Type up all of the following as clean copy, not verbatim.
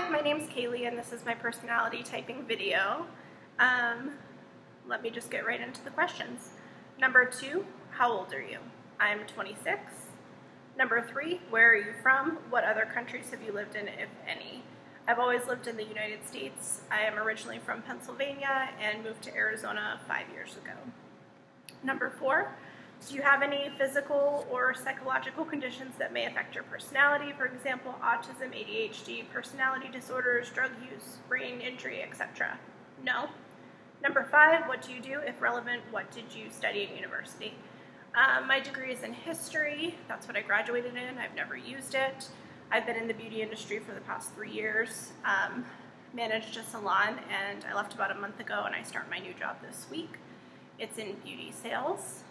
Hi, my name's Kaylee and this is my personality typing video. Let me just get right into the questions. Number 2, how old are you? I'm 26. Number 3, where are you from? What other countries have you lived in, if any? I've always lived in the United States. I am originally from Pennsylvania and moved to Arizona 5 years ago. Number 4, do you have any physical or psychological conditions that may affect your personality? For example, autism, ADHD, personality disorders, drug use, brain injury, etc. No. Number 5, what do you do? If relevant, what did you study in university? My degree is in history. That's what I graduated in. I've never used it. I've been in the beauty industry for the past 3 years, managed a salon, and I left about a month ago and I start my new job this week. It's in beauty sales.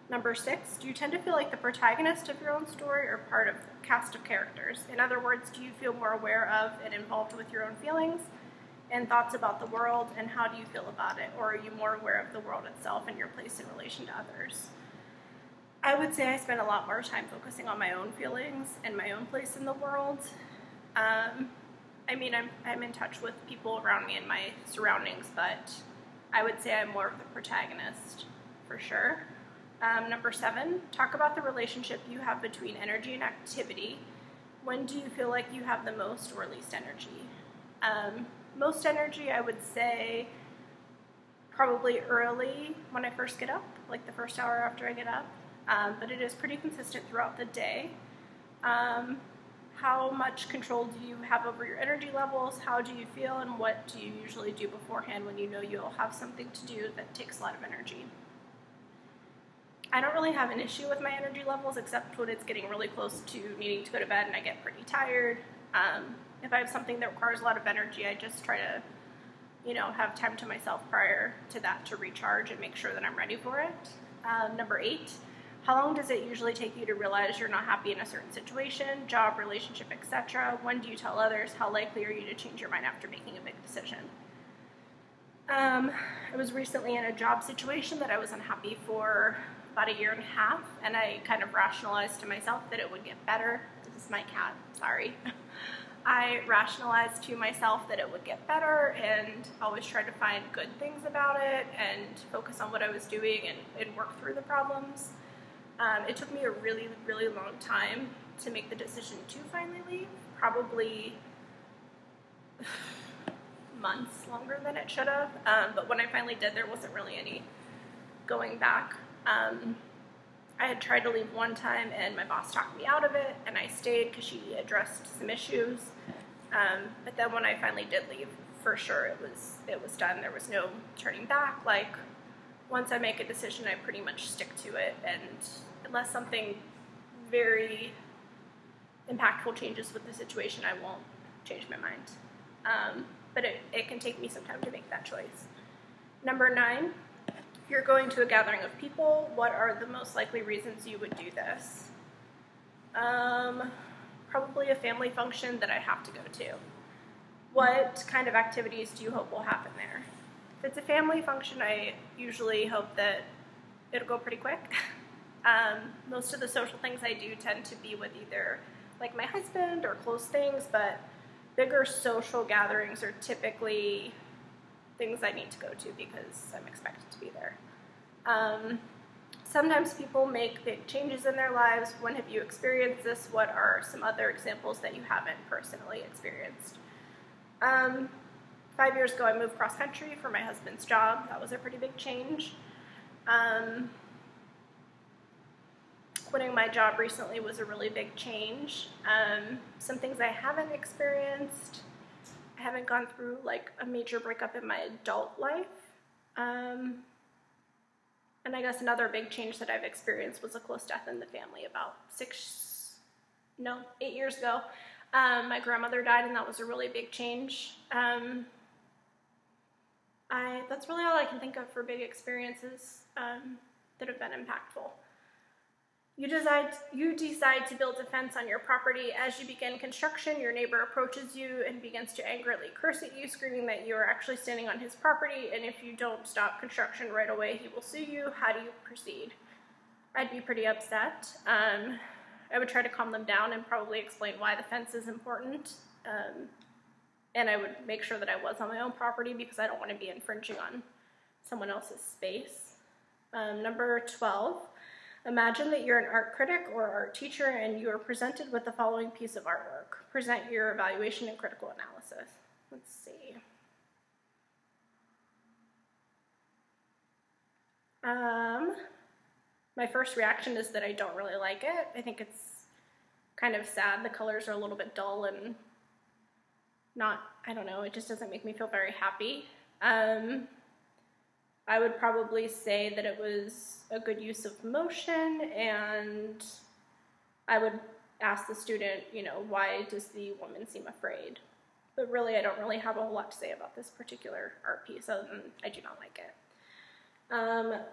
Number 6, do you tend to feel like the protagonist of your own story or part of the cast of characters? In other words, do you feel more aware of and involved with your own feelings and thoughts about the world, and how do you feel about it? Or are you more aware of the world itself and your place in relation to others? I would say I spend a lot more time focusing on my own feelings and my own place in the world. I mean, I'm in touch with people around me and my surroundings, but I would say I'm more of the protagonist, for sure. Number 7, talk about the relationship you have between energy and activity. When do you feel like you have the most or least energy? Most energy, I would say, probably early when I first get up, like the first hour after I get up, but it is pretty consistent throughout the day. How much control do you have over your energy levels? How do you feel, and what do you usually do beforehand when you know you'll have something to do that takes a lot of energy? I don't really have an issue with my energy levels, except when it's getting really close to needing to go to bed and I get pretty tired. If I have something that requires a lot of energy, I just try to, have time to myself prior to that to recharge and make sure that I'm ready for it. Number 8, how long does it usually take you to realize you're not happy in a certain situation, job, relationship, etc.? When do you tell others? How likely are you to change your mind after making a big decision? I was recently in a job situation that I was unhappy for about 1.5 years, and I kind of rationalized to myself that it would get better. This is my cat, sorry. I rationalized to myself that it would get better and always tried to find good things about it and focus on what I was doing and work through the problems. It took me a really, really long time to make the decision to finally leave, probably months longer than it should have, but when I finally did, there wasn't really any going back. I had tried to leave one time and my boss talked me out of it, and I stayed because she addressed some issues, but then when I finally did leave, for sure it was done. There was no turning back. Like, once I make a decision, I pretty much stick to it, and unless something very impactful changes with the situation, I won't change my mind. But it can take me some time to make that choice. Number 9, if you're going to a gathering of people, what are the most likely reasons you would do this? Probably a family function that I have to go to. What kind of activities do you hope will happen there? If it's a family function, I usually hope that it'll go pretty quick. Most of the social things I do tend to be with either like my husband or close things, but bigger social gatherings are typically things I need to go to because I'm expected to be there. Sometimes people make big changes in their lives. When have you experienced this? What are some other examples that you haven't personally experienced? 5 years ago, I moved cross country for my husband's job. That was a pretty big change. Quitting my job recently was a really big change. Some things I haven't experienced. I haven't gone through like a major breakup in my adult life. And I guess another big change that I've experienced was a close death in the family about 8 years ago. My grandmother died, and that was a really big change. That's really all I can think of for big experiences that have been impactful. You decide to build a fence on your property. As you begin construction, your neighbor approaches you and begins to angrily curse at you, screaming that you are actually standing on his property, and if you don't stop construction right away, he will sue you. How do you proceed? I'd be pretty upset. I would try to calm them down and probably explain why the fence is important. And I would make sure that I was on my own property because I don't want to be infringing on someone else's space. Number 12, imagine that you're an art critic or art teacher and you are presented with the following piece of artwork. Present your evaluation and critical analysis. Let's see. My first reaction is that I don't really like it. I think it's kind of sad. The colors are a little bit dull and not, I don't know, it just doesn't make me feel very happy. I would probably say that it was a good use of motion, and I would ask the student, you know, why does the woman seem afraid? But really, I don't really have a whole lot to say about this particular art piece other than I do not like it.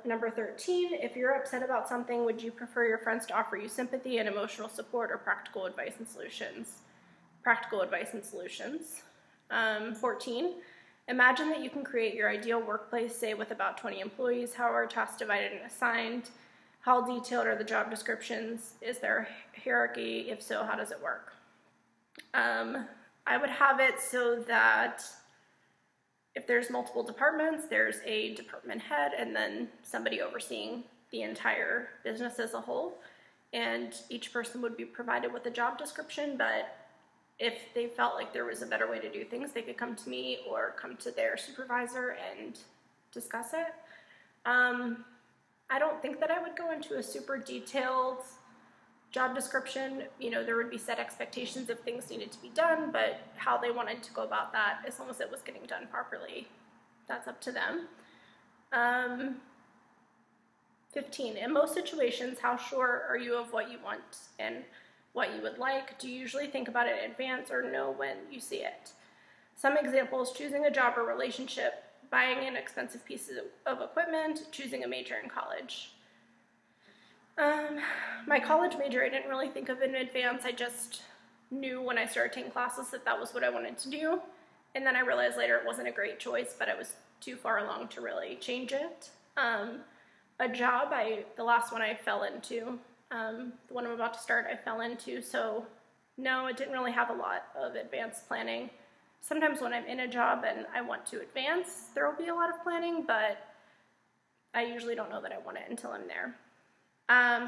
Number 13, if you're upset about something, would you prefer your friends to offer you sympathy and emotional support or practical advice and solutions? Practical advice and solutions. 14, imagine that you can create your ideal workplace, say with about 20 employees. How are tasks divided and assigned? How detailed are the job descriptions? Is there a hierarchy? If so, how does it work? I would have it so that if there's multiple departments, there's a department head and then somebody overseeing the entire business as a whole. And each person would be provided with a job description, but if they felt like there was a better way to do things, they could come to me or come to their supervisor and discuss it. I don't think that I would go into a super detailed job description. You know, there would be set expectations if things needed to be done, but how they wanted to go about that, as long as it was getting done properly, that's up to them. 15, in most situations, how sure are you of what you want and what you would like? Do you usually think about it in advance or know when you see it? Some examples: choosing a job or relationship, buying an expensive piece of equipment, choosing a major in college. My college major, I didn't really think of in advance. I just knew when I started taking classes that that was what I wanted to do. And then I realized later it wasn't a great choice, but I was too far along to really change it. A job, the last one I fell into, the one I'm about to start, I fell into. So no, it didn't really have a lot of advanced planning. Sometimes when I'm in a job and I want to advance, there will be a lot of planning, but I usually don't know that I want it until I'm there.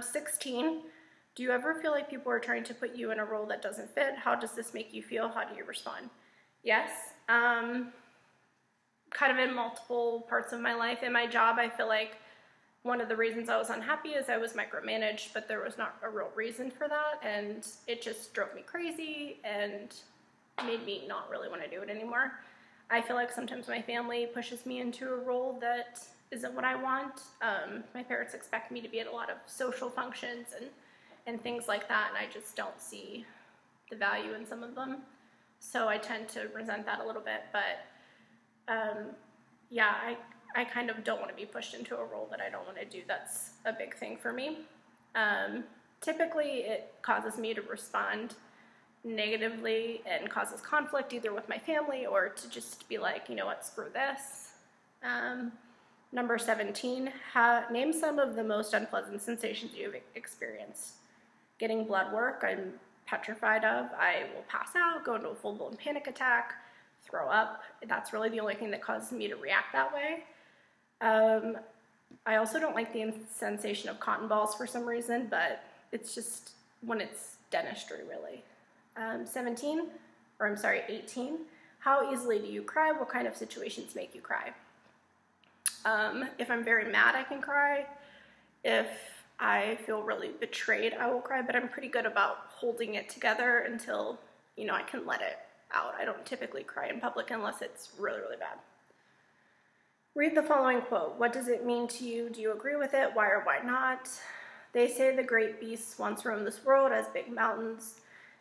16, do you ever feel like people are trying to put you in a role that doesn't fit? How does this make you feel? How do you respond? Yes, kind of in multiple parts of my life. In my job, I feel like one of the reasons I was unhappy is I was micromanaged, but there was not a real reason for that, and it just drove me crazy and made me not really want to do it anymore. I feel like sometimes my family pushes me into a role that isn't what I want. My parents expect me to be at a lot of social functions and things like that, and I just don't see the value in some of them. So I tend to resent that a little bit, but yeah, I kind of don't want to be pushed into a role that I don't want to do. That's a big thing for me. Typically, it causes me to respond negatively and causes conflict either with my family or to just be like, you know what, screw this. Number 17, name some of the most unpleasant sensations you've experienced. Getting blood work, I'm petrified of. I will pass out, go into a full-blown panic attack, throw up. That's really the only thing that causes me to react that way. I also don't like the sensation of cotton balls for some reason, but it's just when it's dentistry, really. 18, how easily do you cry? What kind of situations make you cry? If I'm very mad, I can cry. If I feel really betrayed, I will cry, but I'm pretty good about holding it together until, you know, I can let it out. I don't typically cry in public unless it's really, really bad. Read the following quote. What does it mean to you? Do you agree with it? Why or why not? They say the great beasts once roamed this world as big mountains,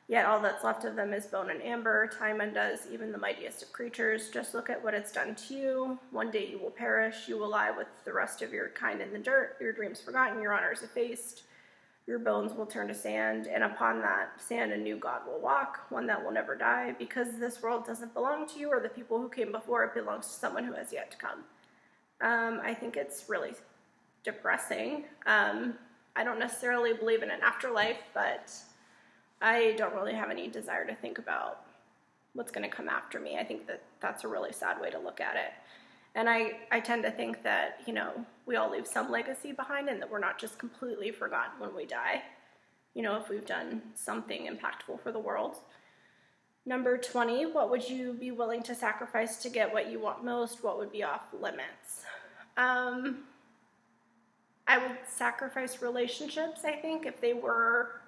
yet all that's left of them is bone and amber. Time undoes even the mightiest of creatures. Just look at what it's done to you. One day you will perish. You will lie with the rest of your kind in the dirt. Your dreams forgotten. Your honors effaced. Your bones will turn to sand, and upon that sand a new God will walk, one that will never die, because this world doesn't belong to you or the people who came before. It belongs to someone who has yet to come. I think it's really depressing. I don't necessarily believe in an afterlife, but I don't really have any desire to think about what's going to come after me. I think that that's a really sad way to look at it. And I tend to think that, you know, we all leave some legacy behind and that we're not just completely forgotten when we die, you know, if we've done something impactful for the world. Number 20, what would you be willing to sacrifice to get what you want most? What would be off limits? I would sacrifice relationships, I think, if they were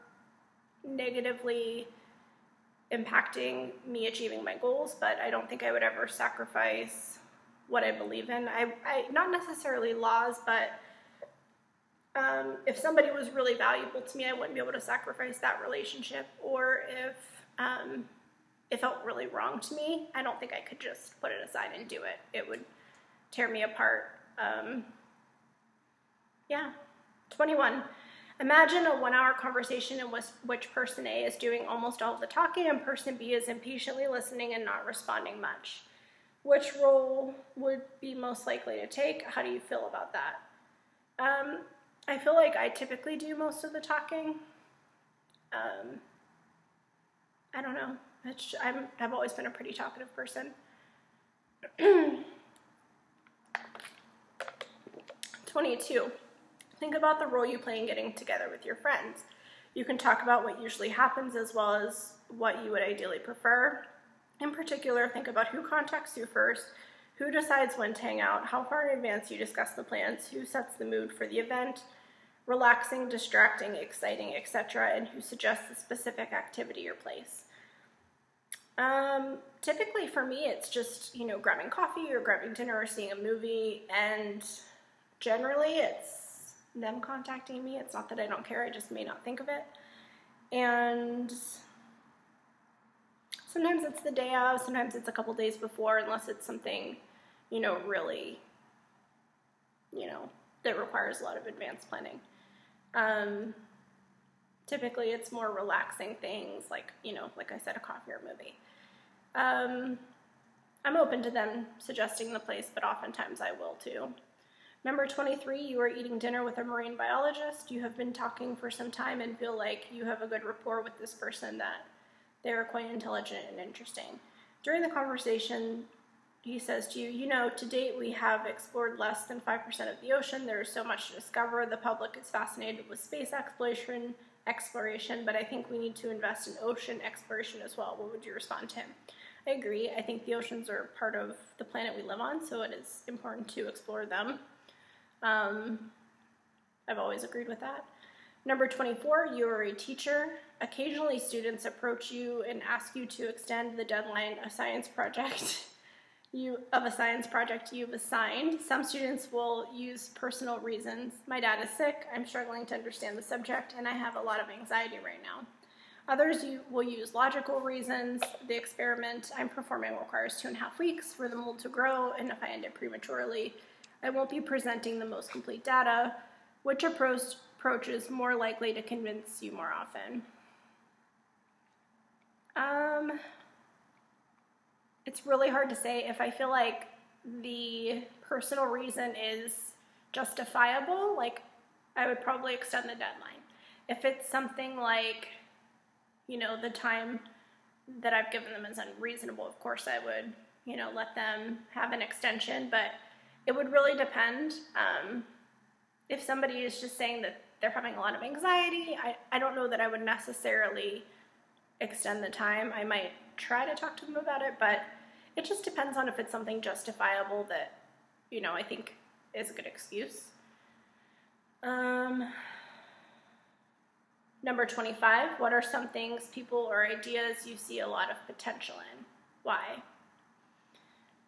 negatively impacting me achieving my goals, but I don't think I would ever sacrifice what I believe in. I not necessarily laws, but if somebody was really valuable to me, I wouldn't be able to sacrifice that relationship. Or if it felt really wrong to me, I don't think I could just put it aside and do it. It would tear me apart. Yeah. 21. Imagine a 1-hour conversation in which person A is doing almost all of the talking and person B is impatiently listening and not responding much. Which role would be most likely to take? How do you feel about that? I feel like I typically do most of the talking. I don't know. I've always been a pretty talkative person. 22. Think about the role you play in getting together with your friends. You can talk about what usually happens as well as what you would ideally prefer. In particular, think about who contacts you first, who decides when to hang out, how far in advance you discuss the plans, who sets the mood for the event, relaxing, distracting, exciting, etc., and who suggests a specific activity or place. Typically for me, it's just, you know, grabbing coffee or grabbing dinner or seeing a movie, and generally it's them contacting me. It's not that I don't care, I just may not think of it. And sometimes it's the day of, sometimes it's a couple days before, unless it's something, you know, really, you know, that requires a lot of advanced planning. Typically it's more relaxing things like, you know, like I said, a coffee or a movie. I'm open to them suggesting the place, but oftentimes I will too. Number 23, you are eating dinner with a marine biologist. You have been talking for some time and feel like you have a good rapport with this person, that they are quite intelligent and interesting. During the conversation, he says to you, you know, to date we have explored less than 5% of the ocean. There is so much to discover. The public is fascinated with space exploration, but I think we need to invest in ocean exploration as well. What would you respond to him? I agree. I think the oceans are part of the planet we live on, so it is important to explore them. I've always agreed with that. Number 24, you are a teacher. Occasionally students approach you and ask you to extend the deadline of a science project you've assigned. Some students will use personal reasons. My dad is sick, I'm struggling to understand the subject, and I have a lot of anxiety right now. Others will use logical reasons. The experiment I'm performing requires 2.5 weeks for the mold to grow, and if I end it prematurely, I won't be presenting the most complete data. Which approach is more likely to convince you more often? It's really hard to say. If I feel like the personal reason is justifiable, like, I would probably extend the deadline. If it's something like, you know, the time that I've given them is unreasonable, of course I would, you know, let them have an extension, but it would really depend. If somebody is just saying that they're having a lot of anxiety, I don't know that I would necessarily extend the time. I might try to talk to them about it, but it just depends on if it's something justifiable that, you know, I think is a good excuse. Number 25, what are some things, people, or ideas you see a lot of potential in? Why?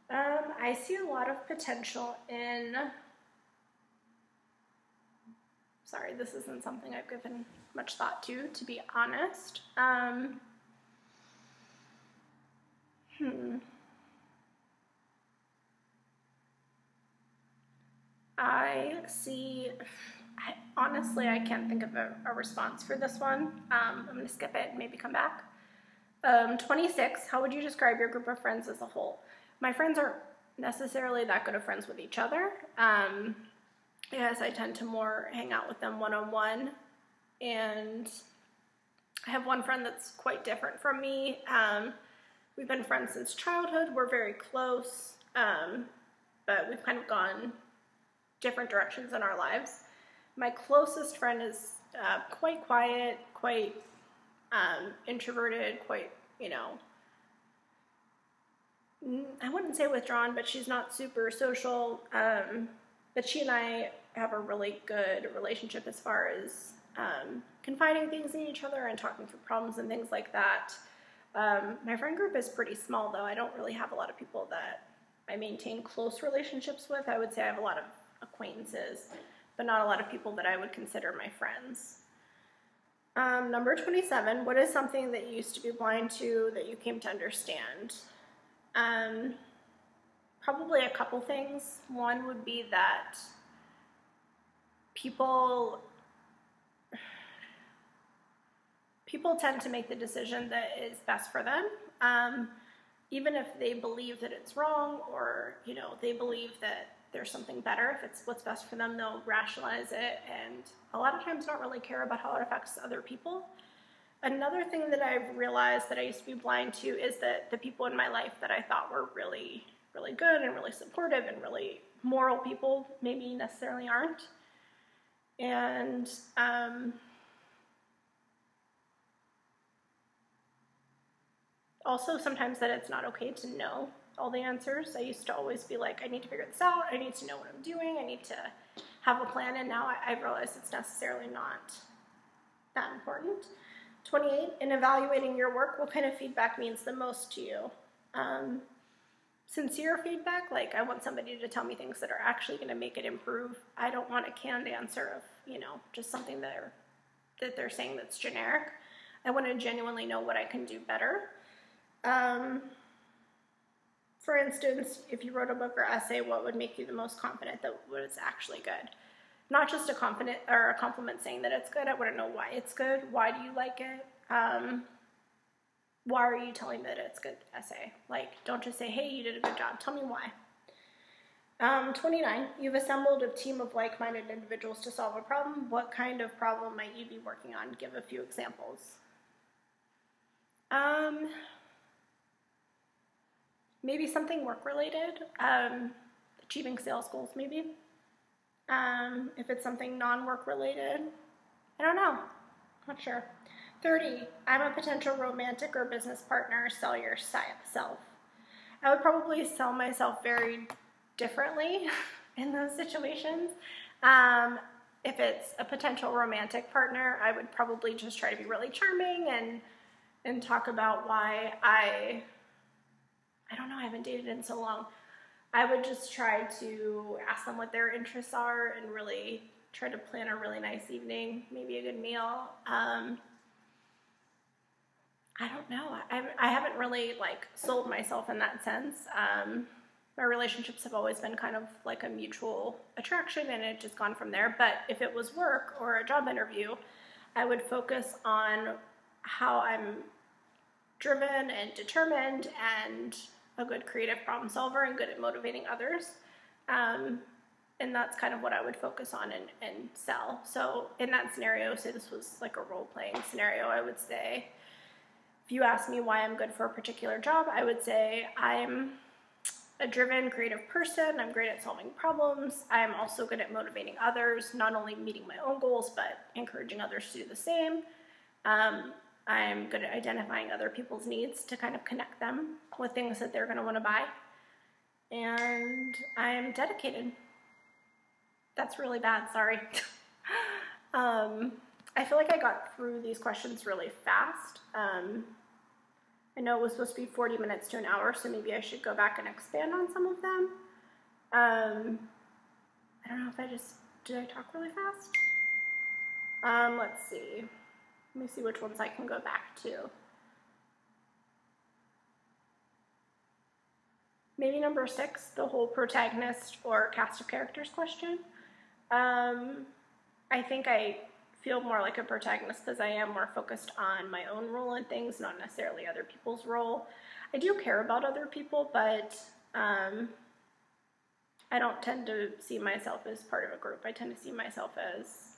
I see a lot of potential in, sorry, this isn't something I've given much thought to be honest. Honestly, I can't think of a response for this one. I'm going to skip it and maybe come back. 26, how would you describe your group of friends as a whole? My friends aren't necessarily that good of friends with each other. Yes, I tend to more hang out with them one-on-one, and I have one friend that's quite different from me. We've been friends since childhood. We're very close, but we've kind of gone different directions in our lives. My closest friend is quite quiet, quite introverted, quite, I wouldn't say withdrawn, but she's not super social. But she and I have a really good relationship as far as confiding things in each other and talking through problems and things like that. My friend group is pretty small, though. I don't really have a lot of people that I maintain close relationships with. I would say I have a lot of acquaintances, but not a lot of people that I would consider my friends. Number 27, what is something that you used to be blind to that you came to understand? Probably a couple things. One would be that people tend to make the decision that is best for them, even if they believe that it's wrong, or they believe that there's something better. If it's what's best for them, they'll rationalize it, and a lot of times not really care about how it affects other people. Another thing that I've realized that I used to be blind to is that the people in my life that I thought were really, really good and really supportive and really moral people maybe necessarily aren't. And also sometimes that it's not okay to know all the answers. I used to always be like, I need to figure this out, I need to know what I'm doing, I need to have a plan, and now I've realized it's necessarily not that important. 28, in evaluating your work, what kind of feedback means the most to you? Sincere feedback, like I want somebody to tell me things that are actually going to make it improve. I don't want a canned answer of, just something that they're saying that's generic. I want to genuinely know what I can do better. For instance, if you wrote a book or essay, what would make you the most confident that it was actually good? Not just a compliment saying that it's good. I want to know why it's good. Why do you like it? Why are you telling me that it's a good essay? Like, don't just say, hey, you did a good job. Tell me why. 29, you've assembled a team of like-minded individuals to solve a problem. What kind of problem might you be working on? Give a few examples. Maybe something work-related. Achieving sales goals, maybe. If it's something non-work related, I don't know, not sure. 30, I'm a potential romantic or business partner, sell yourself. I would probably sell myself very differently in those situations. If it's a potential romantic partner, I would probably just try to be really charming and talk about why I don't know, I haven't dated in so long. I would just try to ask them what their interests are and really try to plan a really nice evening, maybe a good meal. I don't know. I haven't really sold myself in that sense. My relationships have always been kind of like a mutual attraction, and it just gone from there. But if it was work or a job interview, I would focus on how I'm driven and determined and a good creative problem solver and good at motivating others. And that's kind of what I would focus on and sell. So in that scenario, say this was like a role-playing scenario, I would say, if you ask me why I'm good for a particular job, I would say I'm a driven, creative person. I'm great at solving problems. I'm also good at motivating others, not only meeting my own goals, but encouraging others to do the same. I'm good at identifying other people's needs to kind of connect them with things that they're going to want to buy. And I'm dedicated. That's really bad, sorry. I feel like I got through these questions really fast. I know it was supposed to be 40 minutes to an hour, so maybe I should go back and expand on some of them. I don't know if did I talk really fast? Let's see. Let me see which ones I can go back to. Maybe number 6, the whole protagonist or cast of characters question. I think I feel more like a protagonist because I am more focused on my own role in things, not necessarily other people's role. I do care about other people, but I don't tend to see myself as part of a group. I tend to see myself as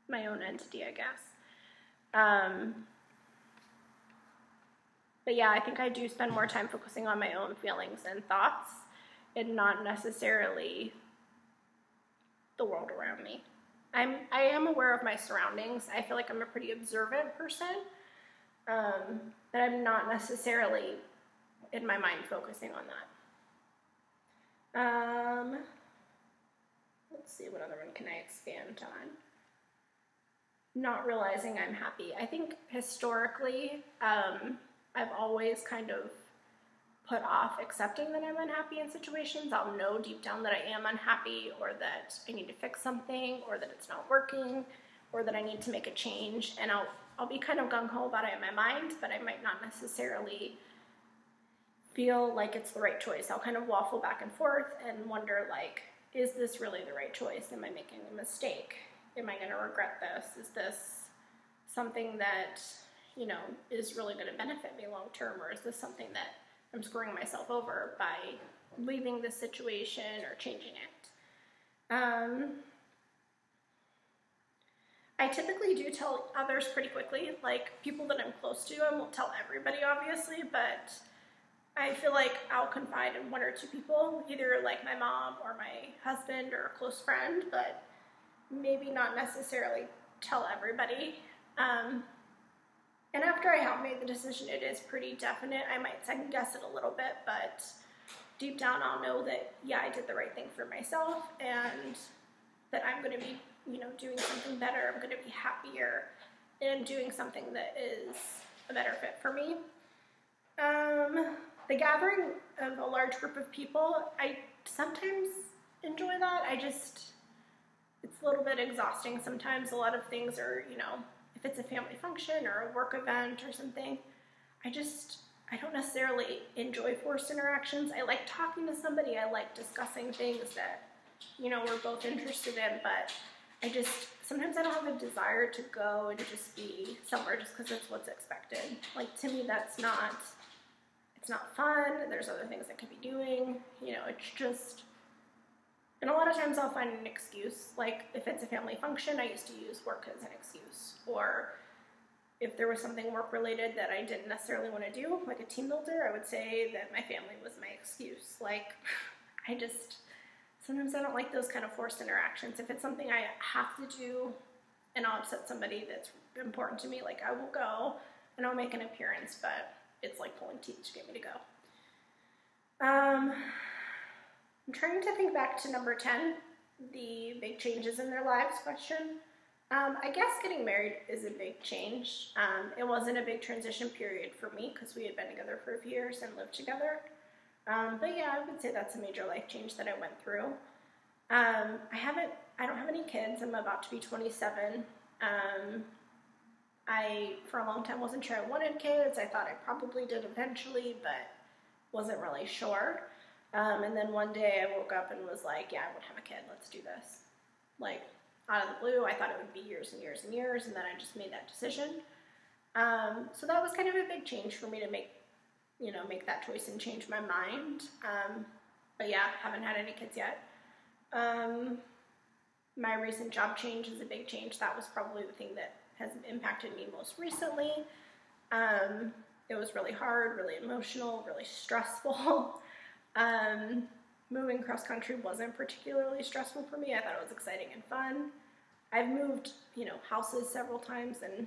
my own entity, I guess. But yeah, I think I do spend more time focusing on my own feelings and thoughts and not necessarily the world around me. I am aware of my surroundings. I feel like I'm a pretty observant person, but I'm not necessarily in my mind focusing on that. Let's see, what other one can I expand on? Not realizing I'm happy. I think historically, I've always kind of put off accepting that I'm unhappy in situations. I'll know deep down that I am unhappy, or that I need to fix something, or that it's not working, or that I need to make a change, and I'll be kind of gung-ho about it in my mind, but I might not necessarily feel like it's the right choice. I'll kind of waffle back and forth and wonder, like, is this really the right choice? Am I making a mistake? Am I going to regret this? Is this something that, you know, is really going to benefit me long term, or is this something that I'm screwing myself over by leaving this situation or changing it? I typically do tell others pretty quickly, like people that I'm close to. I won't tell everybody, obviously, but I feel like I'll confide in one or two people, either like my mom or my husband or a close friend, but maybe not necessarily tell everybody. And after I have made the decision, it is pretty definite. I might second guess it a little bit, but deep down I'll know that, yeah, I did the right thing for myself, and that I'm going to be, you know, doing something better. I'm going to be happier, and I'm doing something that is a better fit for me. The gathering of a large group of people, I sometimes enjoy that. It's a little bit exhausting sometimes. A lot of things are, you know, if it's a family function or a work event or something, I don't necessarily enjoy forced interactions. I like talking to somebody. I like discussing things that, you know, we're both interested in, but sometimes I don't have a desire to go and just be somewhere just because it's what's expected. Like, to me, it's not fun. There's other things I could be doing. You know, it's just, and a lot of times I'll find an excuse. Like, if it's a family function, I used to use work as an excuse. Or if there was something work-related that I didn't necessarily want to do, like a team builder, I would say that my family was my excuse. Like, sometimes I don't like those kind of forced interactions. If it's something I have to do and I'll upset somebody that's important to me, like, I will go and I'll make an appearance, but it's like pulling teeth to get me to go. I'm trying to think back to number 10, the big changes in their lives question. I guess getting married is a big change. It wasn't a big transition period for me because we had been together for a few years and lived together. But yeah, I would say that's a major life change that I went through. I don't have any kids. I'm about to be 27. I, for a long time, wasn't sure I wanted kids. I thought I probably did eventually, but wasn't really sure. And then one day I woke up and was like, yeah, I want to have a kid. Let's do this. Like, out of the blue, I thought it would be years and years and years, and then I just made that decision. So that was kind of a big change for me to make that choice and change my mind. But yeah, haven't had any kids yet. My recent job change is a big change. That was probably the thing that has impacted me most recently. It was really hard, really emotional, really stressful. Moving cross country wasn't particularly stressful for me. I thought it was exciting and fun. I've moved, houses several times, and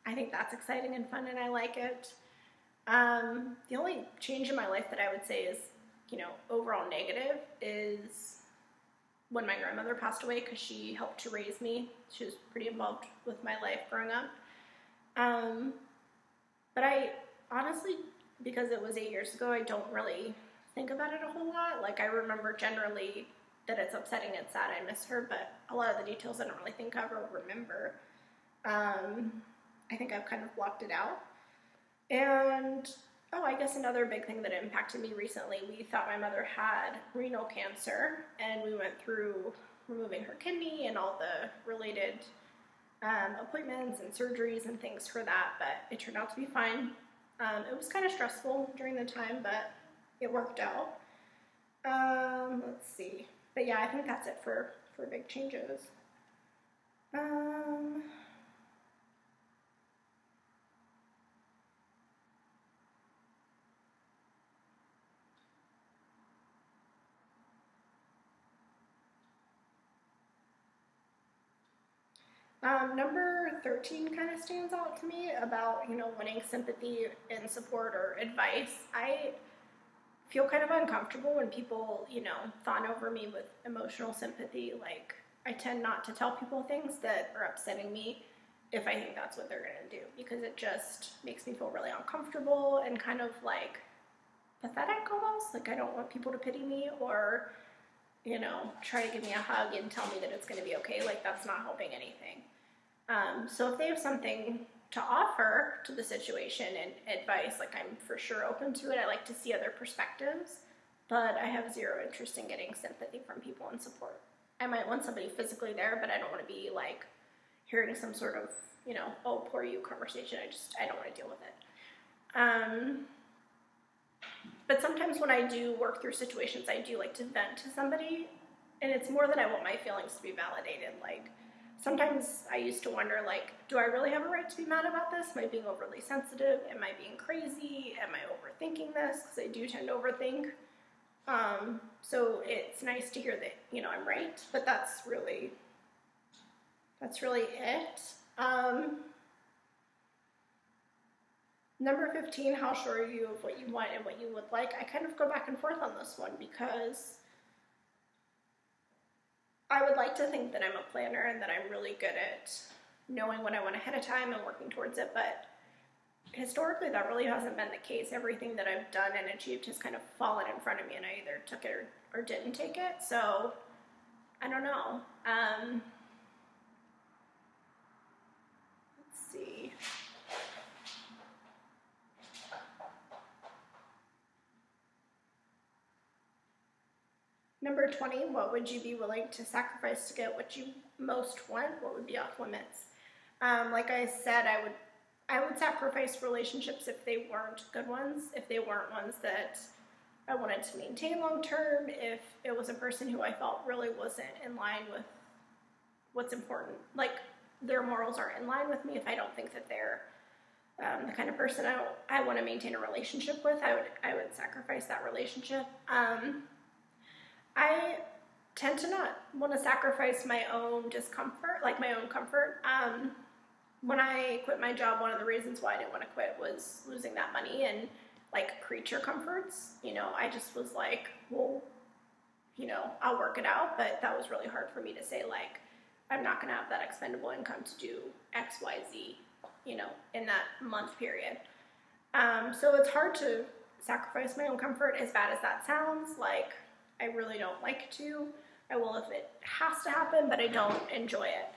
I think that's exciting and fun, and I like it. The only change in my life that I would say is, overall negative is when my grandmother passed away, because she helped to raise me. She was pretty involved with my life growing up. But I honestly, because it was 8 years ago, I don't really think about it a whole lot. Like, I remember generally that it's upsetting and sad I miss her, but a lot of the details I don't really think of or remember. I think I've kind of blocked it out. And, I guess another big thing that impacted me recently, we thought my mother had renal cancer, and we went through removing her kidney and all the related appointments and surgeries and things for that, but it turned out to be fine. It was kind of stressful during the time, but it worked out. Let's see. But yeah, I think that's it for big changes. Number 13 kind of stands out to me about, wanting sympathy and support or advice. I feel kind of uncomfortable when people, fawn over me with emotional sympathy. Like, I tend not to tell people things that are upsetting me if I think that's what they're going to do, because it just makes me feel really uncomfortable and kind of like pathetic almost. Like, I don't want people to pity me or, try to give me a hug and tell me that it's going to be okay. Like, that's not helping anything. So if they have something to offer to the situation and advice, like, I'm for sure open to it. I like to see other perspectives, but I have zero interest in getting sympathy from people and support. I might want somebody physically there, but I don't want to be like hearing some sort of, oh, poor you conversation. I don't want to deal with it. But sometimes when I do work through situations, I do like to vent to somebody, and it's more that I want my feelings to be validated. Like, sometimes I used to wonder, like, do I really have a right to be mad about this? Am I being overly sensitive? Am I being crazy? Am I overthinking this? Because I do tend to overthink. So it's nice to hear that, I'm right, but that's really it. Number 15, how sure are you of what you want and what you would like? I kind of go back and forth on this one because I would like to think that I'm a planner and that I'm really good at knowing what I want ahead of time and working towards it, but historically that really hasn't been the case. Everything that I've done and achieved has kind of fallen in front of me, and I either took it or didn't take it, so I don't know. Let's see. Number 20, what would you be willing to sacrifice to get what you most want? What would be off limits? Like I said, I would sacrifice relationships if they weren't good ones, if they weren't ones that I wanted to maintain long term, if it was a person who I felt really wasn't in line with what's important. Like, their morals aren't in line with me, if I don't think that they're the kind of person I want to maintain a relationship with, I would sacrifice that relationship. I tend to not want to sacrifice my own discomfort, like my own comfort. When I quit my job, one of the reasons why I didn't want to quit was losing that money and like creature comforts. I just was like, well, I'll work it out, but that was really hard for me to say, like, I'm not going to have that expendable income to do X, Y, Z, in that month period. So it's hard to sacrifice my own comfort, as bad as that sounds. Like, I really don't like to. I will if it has to happen, but I don't enjoy it.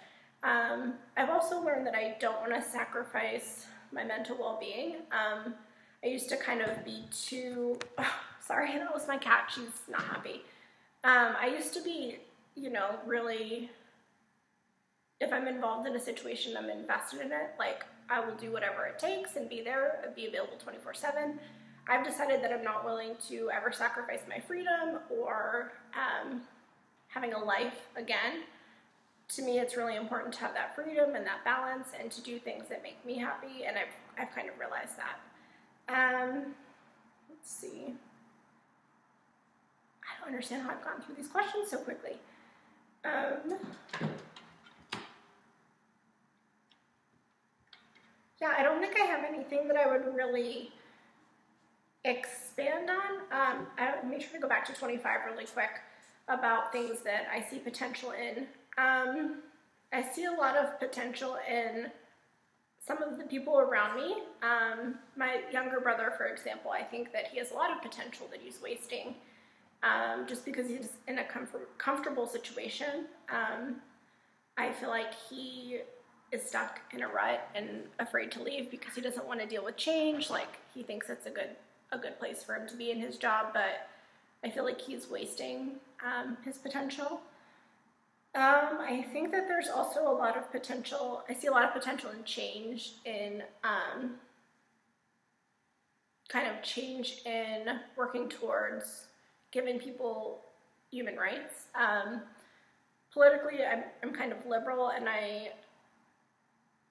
I've also learned that I don't want to sacrifice my mental well-being. I used to kind of be too, sorry, that was my cat, she's not happy. I used to be, really, if I'm involved in a situation, I'm invested in it. Like, I will do whatever it takes and be there, be available 24/7. I've decided that I'm not willing to ever sacrifice my freedom or having a life again. To me, it's really important to have that freedom and that balance and to do things that make me happy, and I've kind of realized that. Let's see. I don't understand how I've gone through these questions so quickly. Yeah, I don't think I have anything that I would really expand on. Let me try to go back to 25 really quick about things that I see potential in. I see a lot of potential in some of the people around me. My younger brother, for example, I think that he has a lot of potential that he's wasting just because he's in a comfortable situation. I feel like he is stuck in a rut and afraid to leave because he doesn't want to deal with change. Like, he thinks it's a good place for him to be in his job, but I feel like he's wasting his potential. I think that there's also a lot of potential. I see a lot of potential in change, in kind of change in working towards giving people human rights. Politically, I'm kind of liberal, and I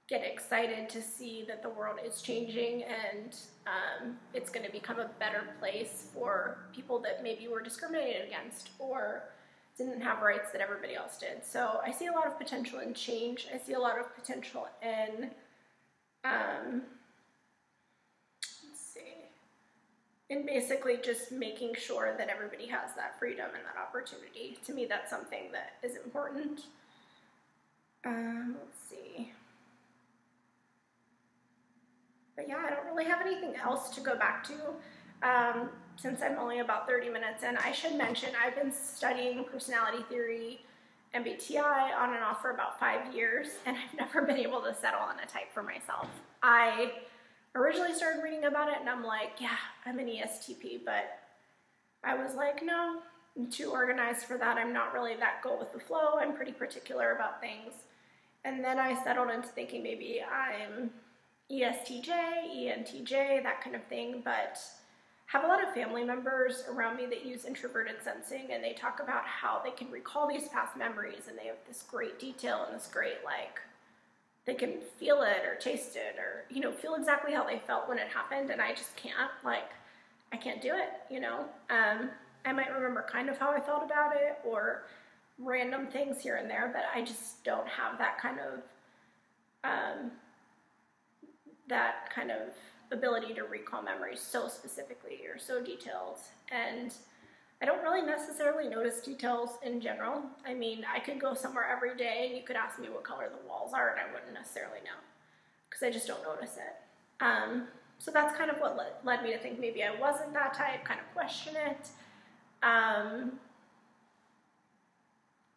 get excited to see that the world is changing, and it's going to become a better place for people that maybe were discriminated against or didn't have rights that everybody else did. So I see a lot of potential in change. I see a lot of potential in, in basically just making sure that everybody has that freedom and that opportunity. To me, that's something that is important. Let's see. But yeah, I don't really have anything else to go back to. Since I'm only about 30 minutes in, I should mention I've been studying personality theory, MBTI, on and off for about 5 years, and I've never been able to settle on a type for myself. I originally started reading about it, and I'm like, yeah, I'm an ESTP, but I was like, no, I'm too organized for that. I'm not really that go with the flow. I'm pretty particular about things. And then I settled into thinking maybe I'm ESTJ, ENTJ, that kind of thing, but have a lot of family members around me that use introverted sensing, and they talk about how they can recall these past memories, and they have this great detail and this great, like, they can feel it or taste it or, you know, feel exactly how they felt when it happened, and I just can't, like, I can't do it, you know. I might remember kind of how I felt about it or random things here and there, but I just don't have that kind of ability to recall memories so specifically or so detailed. And I don't really necessarily notice details in general. I mean, I could go somewhere every day and you could ask me what color the walls are and I wouldn't necessarily know because I just don't notice it. So that's kind of what led me to think maybe I wasn't that type, kind of question it. I'm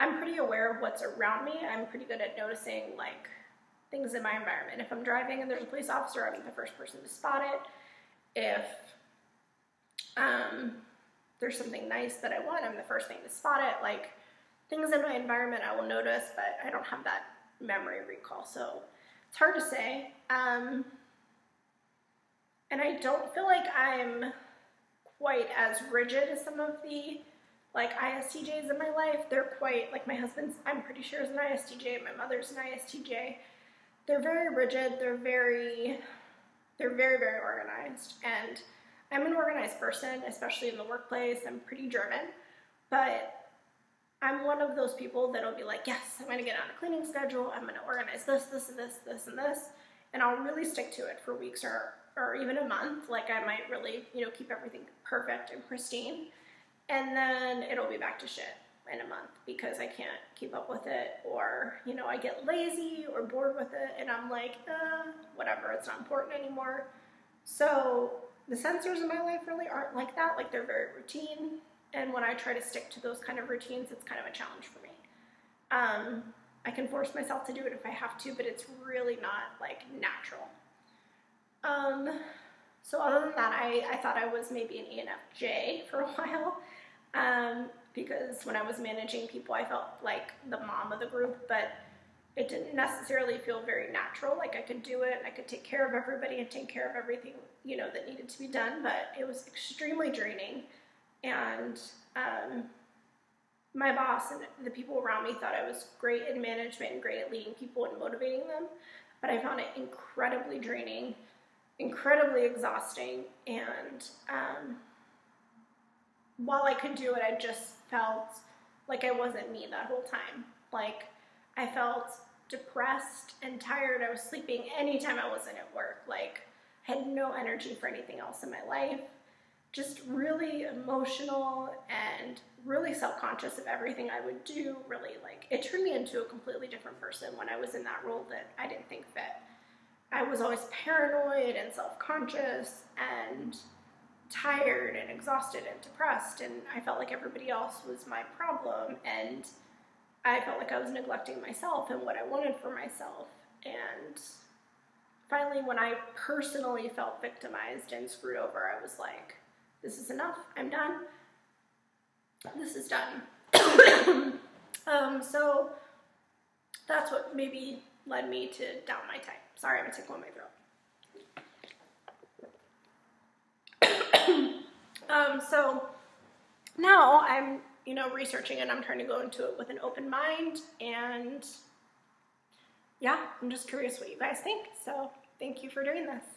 pretty aware of what's around me. I'm pretty good at noticing, like, things in my environment. If I'm driving and there's a police officer, I'm the first person to spot it. If there's something nice that I want, I'm the first thing to spot it. Like, things in my environment I will notice, but I don't have that memory recall, so it's hard to say. And I don't feel like I'm quite as rigid as some of the, like, ISTJs in my life. They're quite, like, my husband's, I'm pretty sure, is an ISTJ, my mother's an ISTJ. They're very rigid, they're very, very organized, and I'm an organized person, especially in the workplace. I'm pretty driven, but I'm one of those people that'll be like, yes, I'm gonna get on a cleaning schedule, I'm gonna organize this, this, and this, this, and this, and I'll really stick to it for weeks or even a month. Like, I might really, you know, keep everything perfect and pristine, and then it'll be back to shit in a month because I can't keep up with it, or, you know, I get lazy or bored with it and I'm like, whatever, it's not important anymore. So the sensors in my life really aren't like that. Like, they're very routine, and when I try to stick to those kind of routines, it's kind of a challenge for me. I can force myself to do it if I have to, but it's really not, like, natural. So other than that, I thought I was maybe an ENFJ for a while. Because when I was managing people, I felt like the mom of the group, but it didn't necessarily feel very natural. Like, I could do it, and I could take care of everybody and take care of everything, you know, that needed to be done, but it was extremely draining. And my boss and the people around me thought I was great in management and great at leading people and motivating them, but I found it incredibly draining, incredibly exhausting, and while I could do it, I just felt like I wasn't me that whole time. Like, I felt depressed and tired. I was sleeping anytime I wasn't at work. Like, I had no energy for anything else in my life. Just really emotional and really self-conscious of everything I would do. Really, like, it turned me into a completely different person when I was in that role that I didn't think fit. I was always paranoid and self-conscious and tired and exhausted and depressed, and I felt like everybody else was my problem, and I felt like I was neglecting myself and what I wanted for myself. And finally, when I personally felt victimized and screwed over, I was like, this is enough, I'm done, this is done. So that's what maybe led me to down my type. Sorry, I'm tickling my throat. So now I'm, researching and I'm trying to go into it with an open mind, and yeah, I'm just curious what you guys think. So thank you for doing this.